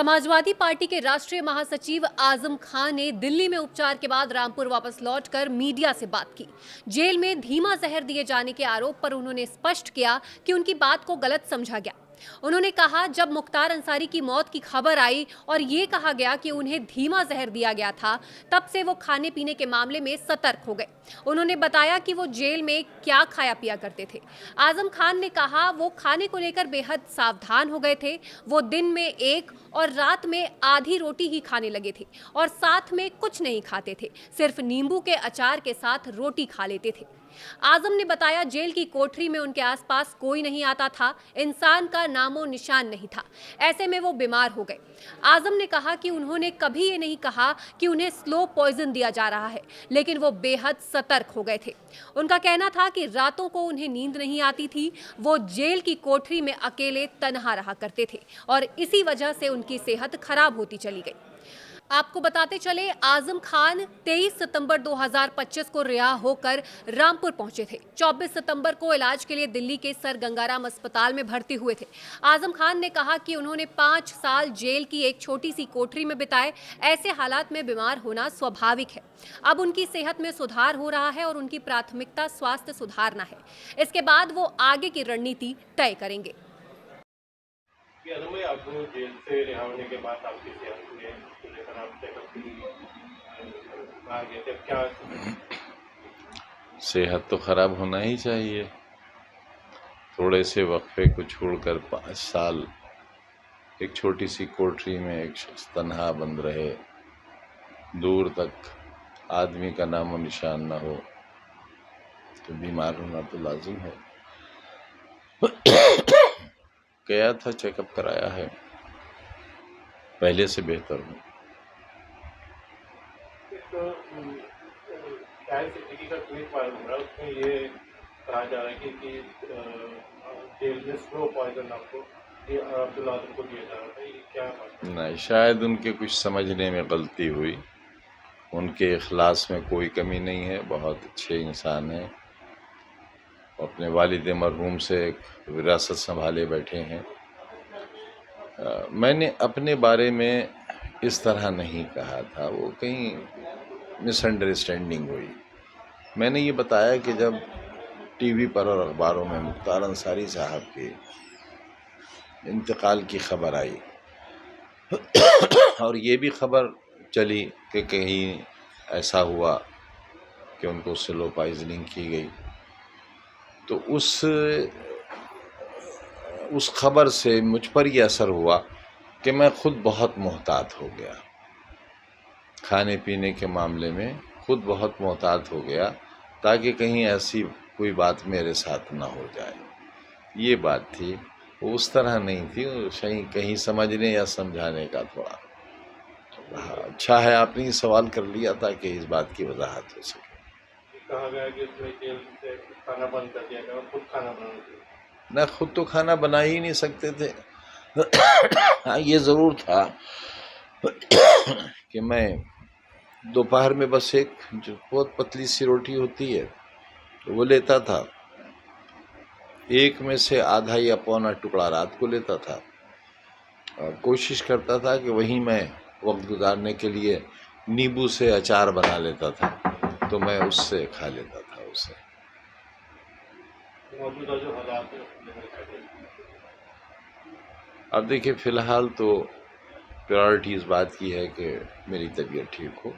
Samajwadi party के राष्ट्रीय महासचिव आजम खान ने दिल्ली में उपचार के बाद रामपुर वापस लौटकर मीडिया से बात की। जेल में धीमा जहर दिए जाने के आरोप पर उन्होंने स्पष्ट किया कि उनकी बात को गलत समझा गया। उन्होंने कहा, जब मुख्तार अंसारी की मौत की खबर आई और ये कहा गया कि उन्हें धीमा जहर दिया गया था, तब से वो खाने पीने के मामले में सतर्क हो गए। उन्होंने बताया कि वो जेल में क्या खाया पिया करते थे। आजम खान ने कहा, वो खाने को लेकर बेहद सावधान हो गए थे। वो दिन में एक और रात में आधी रोटी ही खाने लगे थे और साथ में कुछ नहीं खाते थे, सिर्फ नींबू के अचार के साथ रोटी खा लेते थे। आजम ने बताया, जेल की कोठरी में उनके आसपास कोई नहीं आता था, इंसान का नामो निशान नहीं था। ऐसे में वो बीमार हो गए। आजम ने कहा कि उन्होंने कभी ये नहीं कहा कि उन्हें स्लो पॉइजन दिया जा रहा है, लेकिन वो बेहद सतर्क हो गए थे। उनका कहना था कि रातों को उन्हें नींद नहीं आती थी। वो जेल की कोठरी में अकेले तन्हा रहा करते थे और इसी वजह से उनकी सेहत खराब होती चली गई। आपको बताते चले, आजम खान 23 सितंबर 2025 को रिहा होकर रामपुर पहुंचे थे। 24 सितंबर को इलाज के लिए दिल्ली के सर गंगाराम अस्पताल में भर्ती हुए थे। आजम खान ने कहा कि उन्होंने 5 साल जेल की एक छोटी सी कोठरी में बिताए। ऐसे हालात में बीमार होना स्वाभाविक है। अब उनकी सेहत में सुधार हो रहा है और उनकी प्राथमिकता स्वास्थ्य सुधारना है। इसके बाद वो आगे की रणनीति तय करेंगे। आपको जेल से रिहा होने के बाद आपकी सेहत में लेकर आप चेकअप के लिए कहा गया था, क्या? सेहत तो खराब होना ही चाहिए। थोड़े से वक्फे को छोड़कर 5 साल एक छोटी सी कोठरी में एक शख्स तन्हा बंद रहे, दूर तक आदमी का नामो निशान न हो, तो बीमार होना तो लाजिम है। गया था, चेकअप कराया है, पहले से बेहतर हूँ। सिटी का ट्वीट वायरल हो रहा है, उसमें ये कहा जा रहा है कि जेल में स्लो पॉइजन आपको अब्दुल आजम को दिया जा रहा था, ये क्या बात है? नहीं, शायद उनके कुछ समझने में गलती हुई। उनके इखलास में कोई कमी नहीं है, बहुत अच्छे इंसान हैं, अपने वालिद मरहूम से एक विरासत संभाले बैठे हैं। मैंने अपने बारे में इस तरह नहीं कहा था, वो कहीं मिसअंडरस्टैंडिंग हुई। मैंने ये बताया कि जब टीवी पर और अखबारों में मुख्तार अंसारी साहब के इंतकाल की खबर आई और ये भी खबर चली कि कहीं ऐसा हुआ कि उनको स्लो पॉइजनिंग की गई, तो उस खबर से मुझ पर यह असर हुआ कि मैं खुद बहुत मोहतात हो गया। खाने पीने के मामले में खुद बहुत मोहतात हो गया, ताकि कहीं ऐसी कोई बात मेरे साथ ना हो जाए। ये बात थी, वो उस तरह नहीं थी, कहीं समझने या समझाने का थोड़ा। अच्छा है आपने ये सवाल कर लिया ताकि इस बात की वजाहत हो सके। कहा गया कि उसमें जेल से खाना बंद कर दिया गया, खुद खाना बनाना ना, खुद तो खाना बना ही नहीं सकते थे। हाँ, ये ज़रूर था कि मैं दोपहर में बस एक जो बहुत पतली सी रोटी होती है तो वो लेता था, एक में से आधा या पौना टुकड़ा रात को लेता था और कोशिश करता था कि वहीं मैं वक्त गुजारने के लिए नींबू से अचार बना लेता था, तो मैं उससे खा लेता था उसे। मौजूदा जो हालात है। अब देखिए, फ़िलहाल तो प्रायोरिटी इस बात की है कि मेरी तबीयत ठीक हो,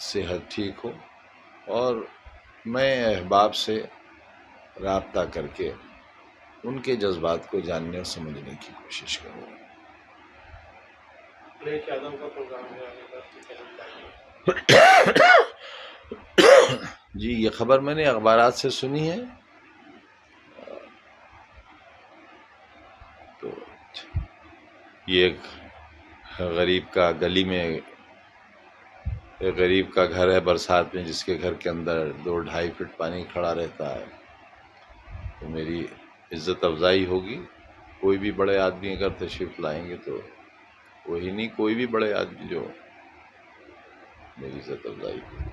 सेहत ठीक हो और मैं अहबाब से राब्ता करके उनके जज्बात को जानने और समझने की कोशिश करूँगा। यादव का प्रोग्राम है जी, ये खबर मैंने अखबारात से सुनी है, तो ये एक गरीब का गली में एक गरीब का घर है बरसात में, जिसके घर के अंदर 2-2.5 फीट पानी खड़ा रहता है, तो मेरी इज्जत अफजाई होगी। कोई भी बड़े आदमी अगर तशरीफ़ लाएंगे तो वही नहीं, कोई भी बड़े आदमी जो मेरी इज्जत अफजाई होगी।